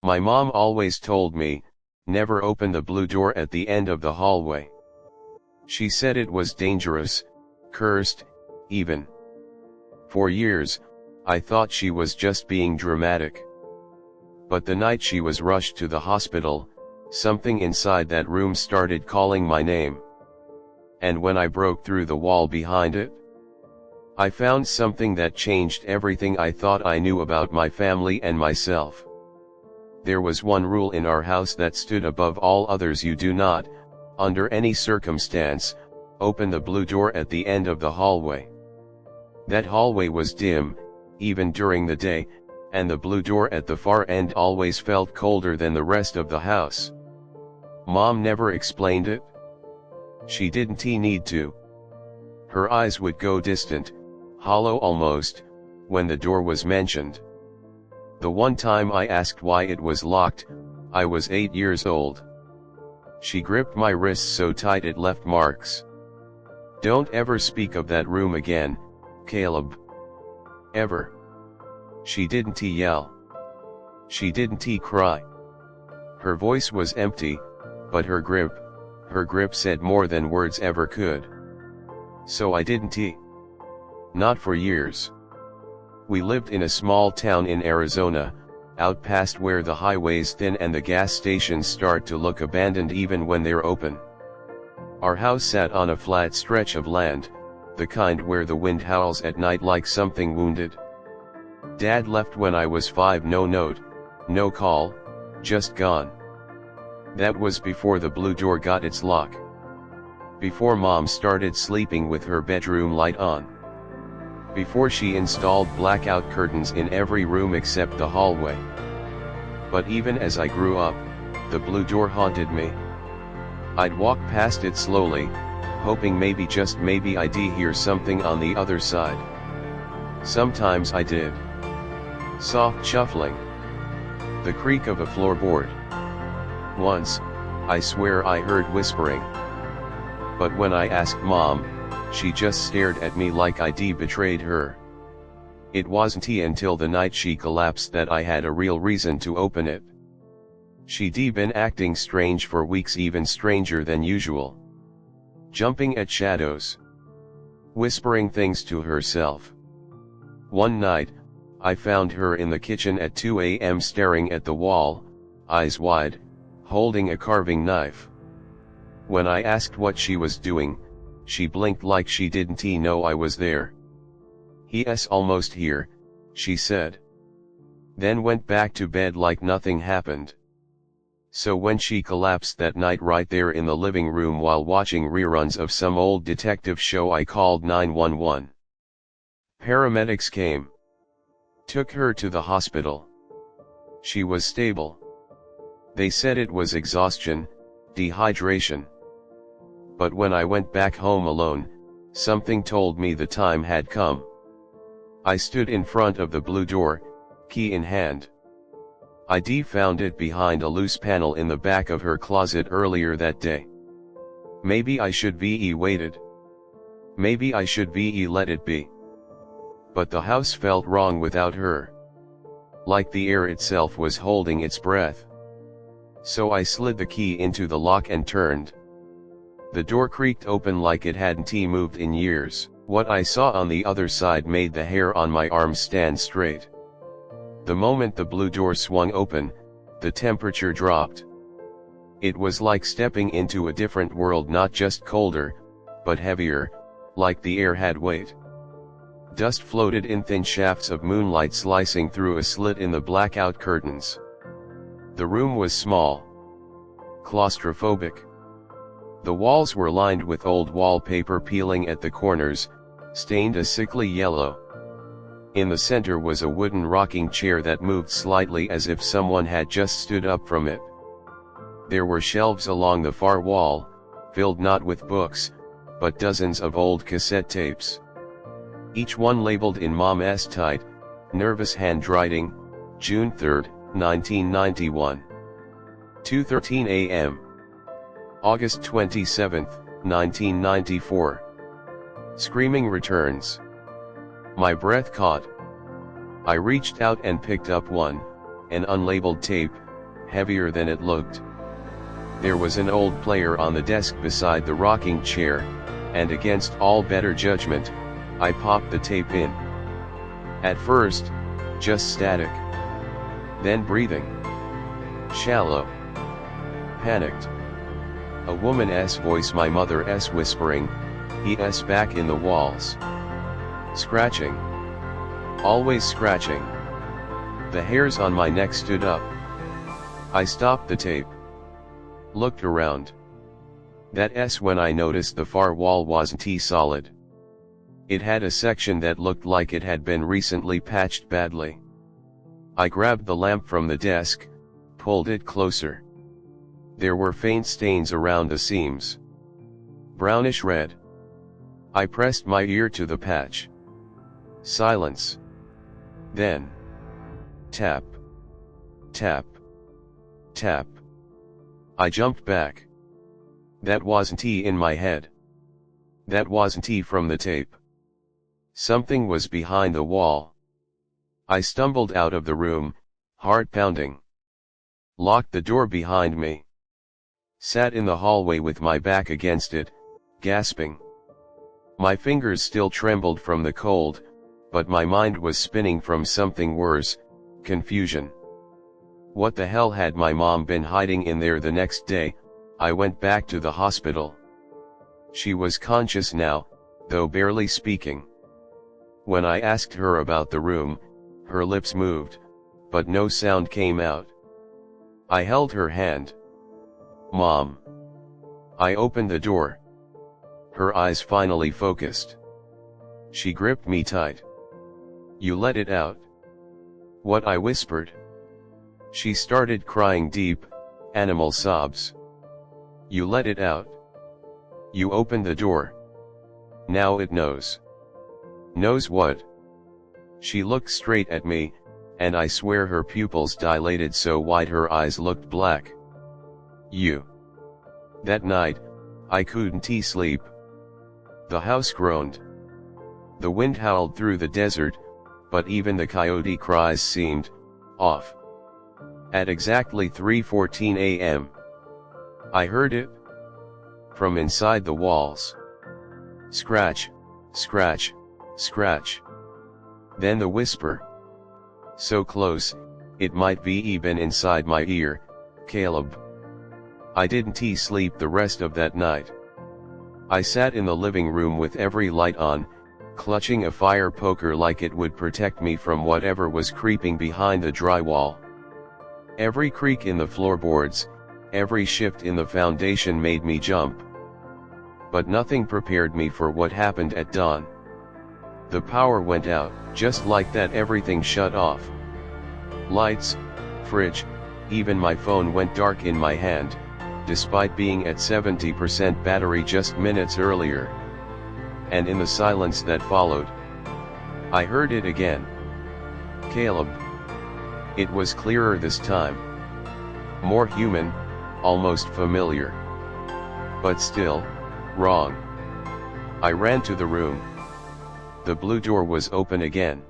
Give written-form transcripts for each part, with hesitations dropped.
My mom always told me, never open the blue door at the end of the hallway. She said it was dangerous, cursed, even. For years, I thought she was just being dramatic. But the night she was rushed to the hospital, something inside that room started calling my name. And when I broke through the wall behind it, I found something that changed everything I thought I knew about my family and myself. There was one rule in our house that stood above all others: you do not, under any circumstance, open the blue door at the end of the hallway. That hallway was dim, even during the day, and the blue door at the far end always felt colder than the rest of the house. Mom never explained it. She didn't need to. Her eyes would go distant, hollow almost, when the door was mentioned. The one time I asked why it was locked, I was 8 years old. She gripped my wrists so tight it left marks. "Don't ever speak of that room again, Caleb. Ever." She didn't yell. She didn't cry. Her voice was empty, but her grip said more than words ever could. So I didn't. Not for years. We lived in a small town in Arizona, out past where the highways thin and the gas stations start to look abandoned even when they're open. Our house sat on a flat stretch of land, the kind where the wind howls at night like something wounded. Dad left when I was 5, no note, no call, just gone. That was before the blue door got its lock. Before Mom started sleeping with her bedroom light on. Before she installed blackout curtains in every room except the hallway. But even as I grew up, the blue door haunted me. I'd walk past it slowly, hoping maybe, just maybe, I'd hear something on the other side. Sometimes I did. Soft shuffling. The creak of a floorboard. Once, I swear I heard whispering. But when I asked Mom, she just stared at me like I'd betrayed her. It wasn't until the night she collapsed that I had a real reason to open it. She'd been acting strange for weeks, even stranger than usual. Jumping at shadows. Whispering things to herself. One night, I found her in the kitchen at 2 a.m. staring at the wall, eyes wide, holding a carving knife. When I asked what she was doing, she blinked like she didn't know I was there. "He's almost here," she said. Then went back to bed like nothing happened. So when she collapsed that night right there in the living room while watching reruns of some old detective show, I called 911. Paramedics came. Took her to the hospital. She was stable. They said it was exhaustion, dehydration. But when I went back home alone, something told me the time had come. I stood in front of the blue door, key in hand. I'd found it behind a loose panel in the back of her closet earlier that day. Maybe I should be waited. Maybe I should be let it be. But the house felt wrong without her. Like the air itself was holding its breath. So I slid the key into the lock and turned. The door creaked open like it hadn't moved in years. What I saw on the other side made the hair on my arms stand straight. The moment the blue door swung open, the temperature dropped. It was like stepping into a different world, not just colder, but heavier, like the air had weight. Dust floated in thin shafts of moonlight slicing through a slit in the blackout curtains. The room was small. Claustrophobic. The walls were lined with old wallpaper peeling at the corners, stained a sickly yellow. In the center was a wooden rocking chair that moved slightly as if someone had just stood up from it. There were shelves along the far wall, filled not with books, but dozens of old cassette tapes. Each one labeled in Mom's tight, nervous handwriting, June 3, 1991. 2:13 a.m. August 27, 1994. Screaming returns. My breath caught. I reached out and picked up one, an unlabeled tape, heavier than it looked. There was an old player on the desk beside the rocking chair, and against all better judgment, I popped the tape in. At first, just static. Then breathing. Shallow. Panicked. A woman's voice, my mother's whispering, "He's back in the walls." Scratching. Always scratching. The hairs on my neck stood up. I stopped the tape. Looked around. That's when I noticed the far wall wasn't solid. It had a section that looked like it had been recently patched badly. I grabbed the lamp from the desk, pulled it closer. There were faint stains around the seams. Brownish red. I pressed my ear to the patch. Silence. Then. Tap. Tap. Tap. I jumped back. That wasn't in my head. That wasn't from the tape. Something was behind the wall. I stumbled out of the room, heart pounding. Locked the door behind me. Sat in the hallway with my back against it, gasping. My fingers still trembled from the cold, but my mind was spinning from something worse, confusion. What the hell had my mom been hiding in there? The next day, I went back to the hospital. She was conscious now, though barely speaking. When I asked her about the room, her lips moved, but no sound came out. I held her hand. "Mom." I opened the door. Her eyes finally focused. She gripped me tight. "You let it out." "What?" I whispered. She started crying deep, animal sobs. "You let it out. You opened the door. Now it knows." "Knows what?" She looked straight at me, and I swear her pupils dilated so wide her eyes looked black. "You." That night, I couldn't sleep. The house groaned. The wind howled through the desert, but even the coyote cries seemed off. At exactly 3:14 a.m. I heard it. From inside the walls. Scratch, scratch, scratch. Then the whisper. So close, it might be even inside my ear, "Caleb." I didn't sleep the rest of that night. I sat in the living room with every light on, clutching a fire poker like it would protect me from whatever was creeping behind the drywall. Every creak in the floorboards, every shift in the foundation made me jump. But nothing prepared me for what happened at dawn. The power went out, just like that. Everything shut off. Lights, fridge, even my phone went dark in my hand, despite being at 70% battery just minutes earlier. And in the silence that followed, I heard it again. "Caleb." It was clearer this time. More human, almost familiar. But still, wrong. I ran to the room. The blue door was open again.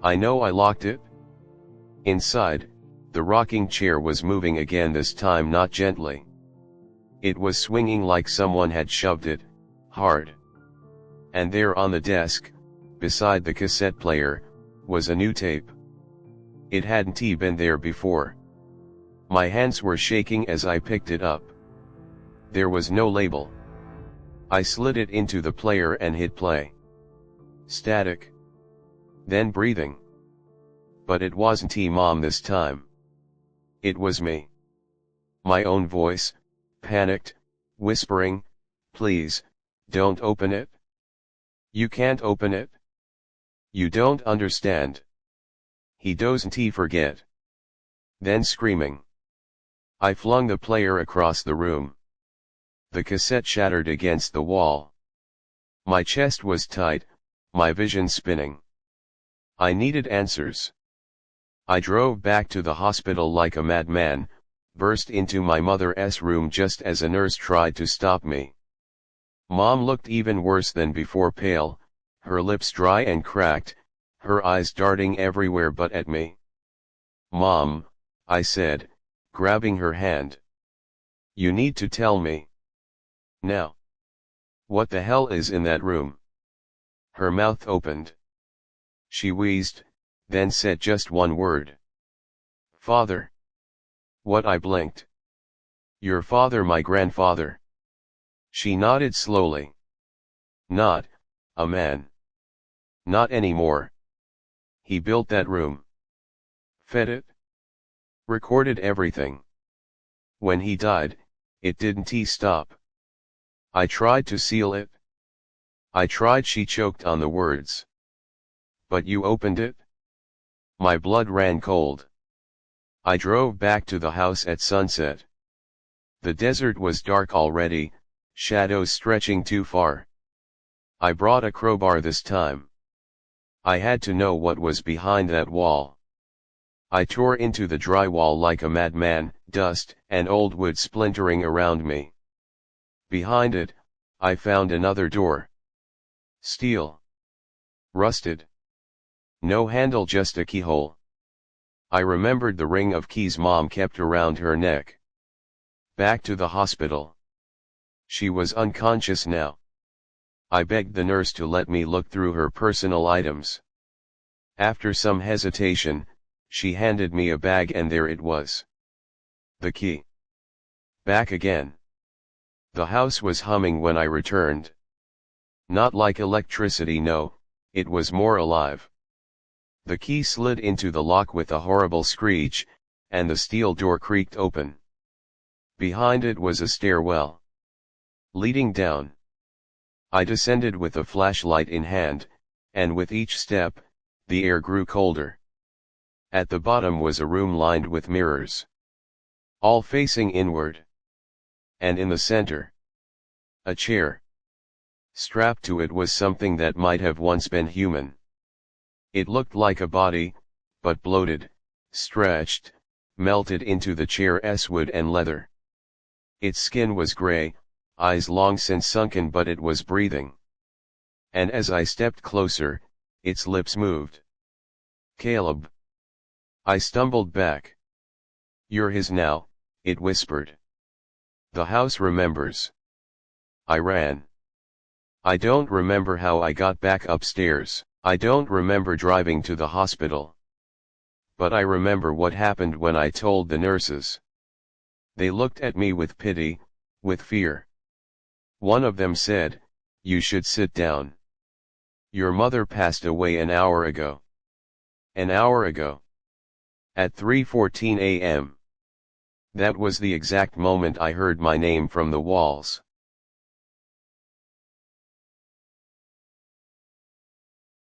I know I locked it. Inside, the rocking chair was moving again, this time not gently. It was swinging like someone had shoved it, hard. And there on the desk, beside the cassette player, was a new tape. It hadn't been there before. My hands were shaking as I picked it up. There was no label. I slid it into the player and hit play. Static. Then breathing. But it wasn't Mom this time. It was me. My own voice, panicked, whispering, "Please, don't open it. You can't open it. You don't understand. He doesn't forget." Then screaming. I flung the player across the room. The cassette shattered against the wall. My chest was tight, my vision spinning. I needed answers. I drove back to the hospital like a madman, burst into my mother's room just as a nurse tried to stop me. Mom looked even worse than before, pale, her lips dry and cracked, her eyes darting everywhere but at me. "Mom," I said, grabbing her hand. You need to tell me. Now. What the hell is in that room? Her mouth opened. She wheezed, then said just one word. Father. What? I blinked. Your father, my grandfather. She nodded slowly. Not a man. Not anymore. He built that room. Fed it. Recorded everything. When he died, it didn't stop. I tried to seal it. I tried. She choked on the words. But you opened it? My blood ran cold. I drove back to the house at sunset. The desert was dark already, shadows stretching too far. I brought a crowbar this time. I had to know what was behind that wall. I tore into the drywall like a madman, dust and old wood splintering around me. Behind it, I found another door. Steel. Rusted. No handle, just a keyhole. I remembered the ring of keys Mom kept around her neck. Back to the hospital. She was unconscious now. I begged the nurse to let me look through her personal items. After some hesitation, she handed me a bag and there it was. The key. Back again. The house was humming when I returned. Not like electricity, no, it was more alive. The key slid into the lock with a horrible screech, and the steel door creaked open. Behind it was a stairwell. Leading down. I descended with a flashlight in hand, and with each step, the air grew colder. At the bottom was a room lined with mirrors. All facing inward. And in the center, a chair. Strapped to it was something that might have once been human. It looked like a body, but bloated, stretched, melted into the chair's wood and leather. Its skin was gray, eyes long since sunken, but it was breathing. And as I stepped closer, its lips moved. Caleb. I stumbled back. You're his now, it whispered. The house remembers. I ran. I don't remember how I got back upstairs. I don't remember driving to the hospital. But I remember what happened when I told the nurses. They looked at me with pity, with fear. One of them said, "You should sit down. Your mother passed away an hour ago." An hour ago. At 3:14 a.m. That was the exact moment I heard my name from the walls.